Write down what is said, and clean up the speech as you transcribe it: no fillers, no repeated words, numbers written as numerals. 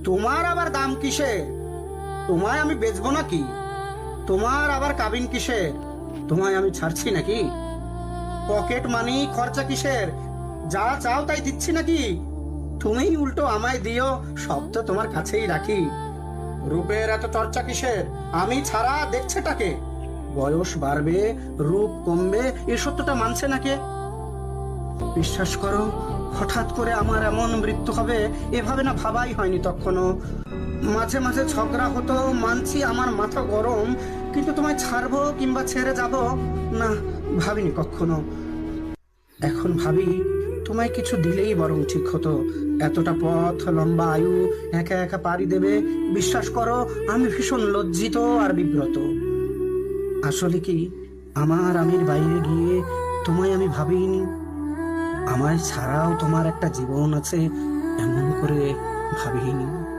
তোমার আবার দাম কিসে? তোমায় আমি বেচবো নাকি? তোমার আবার কাবিন কিসের? তোমায় আমি ছাড়ছি নাকি? পকেট মানি খরচা কিসের? যা চাও তাই দিচ্ছি নাকি? তুমি উল্টো আমায় দিও, সব তো তোমার কাছেই রাখি। রূপের এত চর্চা কিসের? আমি ছাড়া দেখছেটাকে? বয়স বাড়বে, রূপ কমবে, এ সত্যটা মানছে নাকি? বিশ্বাস করো, হঠাৎ করে আমার এমন মৃত্যু হবে এভাবে না ভাবাই হয়নি তখনও। মাঝে মাঝে ঝগড়া হতো, মানছি আমার মাথা গরম, কিন্তু তোমায় ছাড়বো কিংবা ছেড়ে যাব না, ভাবিনি কখনো। এখন ভাবি, তোমায় কিছু দিলেই বরং ঠিক হতো। এতটা পথ, লম্বা আয়ু একা একা পাড়ি দেবে, বিশ্বাস করো আমি ভীষণ লজ্জিত আর বিব্রত। আসলে কি, আমার আমির বাইরে গিয়ে তোমায় আমি ভাবিনি। আমায় ছাড়াও তোমার একটা জীবন আছে এমন করে ভাবিনি।